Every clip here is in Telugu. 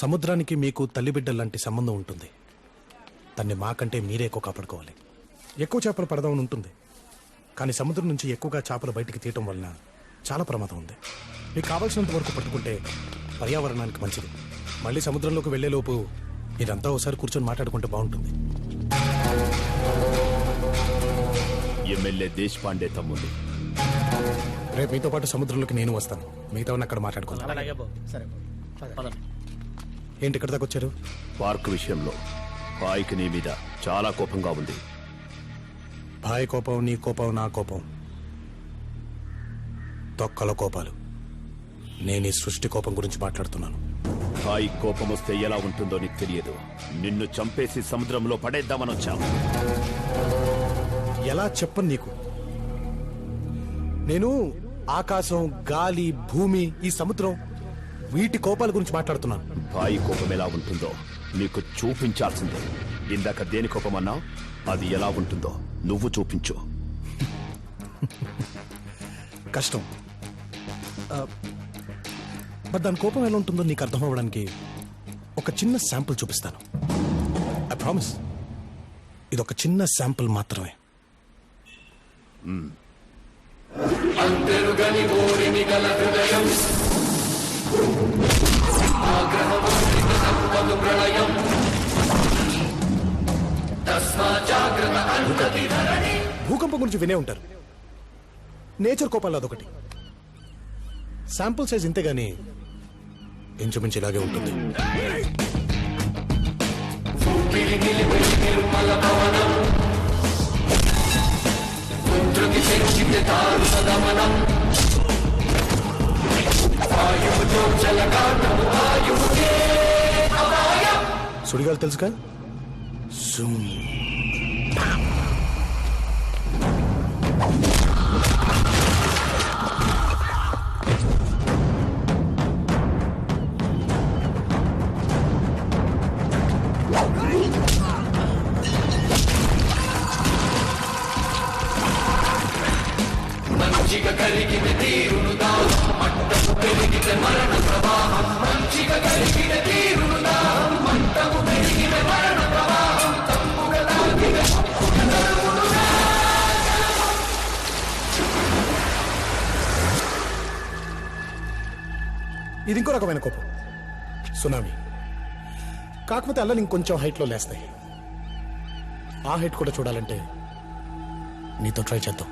సముద్రానికి మీకు తల్లిబిడ్డలాంటి సంబంధం ఉంటుంది. దాన్ని మాకంటే మీరే ఎక్కువ కాపాడుకోవాలి. ఎక్కువ చేపలు పడదామని ఉంటుంది, కానీ సముద్రం నుంచి ఎక్కువగా చేపలు బయటికి తీయటం వలన చాలా ప్రమాదం ఉంది. మీకు కావాల్సినంత వరకు పట్టుకుంటే పర్యావరణానికి మంచిది. మళ్ళీ సముద్రంలోకి వెళ్లేలోపు మీరంతా ఒకసారి కూర్చొని మాట్లాడుకుంటే బాగుంటుంది. ఎమ్మెల్యే దేశపాండే తమ్ముడు, రేపు మీతో పాటు సముద్రంలోకి నేను వస్తాను. మిగతా అక్కడ మాట్లాడుకుంటాను. ఏంటి ఇక్కడ దాకా వచ్చారు? పార్క్ విషయంలో బాయ్కి నీ మీద చాలా కోపంగా ఉంది. భాయ్ కోపం, నీ కోపం, నా కోపం తొక్కల కోపాలు. నేను ఈ సృష్టి కోపం గురించి మాట్లాడుతున్నాను. బాయ్ కోపం వస్తే ఎలా ఉంటుందో నీకు తెలియదు. నిన్ను చంపేసి సముద్రంలో పడేద్దామని వచ్చావు. ఎలా చెప్పను నీకు? నేను ఆకాశం, గాలి, భూమి, ఈ సముద్రం, వీటి కోపాల గురించి మాట్లాడుతున్నాను. బాయ్ కోపం ఎలా ఉంటుందో నీకు చూపించాల్సిందే. ఇందాక దేని కోపం అన్నావు? అది ఎలా ఉంటుందో నువ్వు చూపించు. కష్టం. బట్ దాని కోపం ఎలా ఉంటుందో నీకు అర్థం అవ్వడానికి ఒక చిన్న శాంపుల్ చూపిస్తాను. ఐ ప్రామిస్, ఇది ఒక చిన్న శాంపుల్ మాత్రమే. భూకంపం గురించి వినే ఉంటారు. నేచర్ కోపాలు అదొకటి. శాంపుల్ సైజ్ ఇంతే గానీ ఇంచుమించు ఇలాగే ఉంటుంది. సుడిగాలు తెలుసుగా? ఇది ఇంకో రకమైన కోపం, సునామీ. కాకపోతే అల్లలు ఇంకొంచెం హైట్లో లేస్తాయి. ఆ హైట్ కూడా చూడాలంటే నీతో ట్రై చేద్దాం.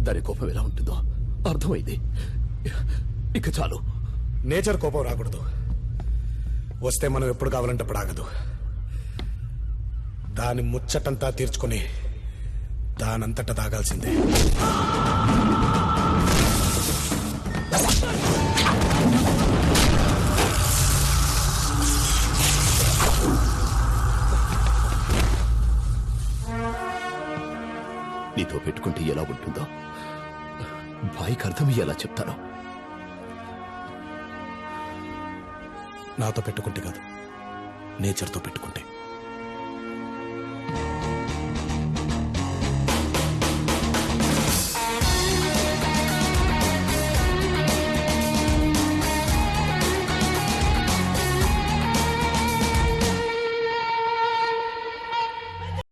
దాని కోపం ఎలా ఉంటుందో అర్థమైంది. ఇక చాలు. నేచర్ కోపం రాకూడదు. వస్తే మనం ఎప్పుడు కావాలంటే అప్పుడు ఆగదు. దాని ముచ్చటంతా తీర్చుకొని దానంతట తాగాల్సిందే. నీతో పెట్టుకుంటే ఎలా ఉంటుందో బాయ్కి అర్థం ఎలా చెప్తాను? నాతో పెట్టుకుంటే కాదు, నేచర్తో పెట్టుకుంటే.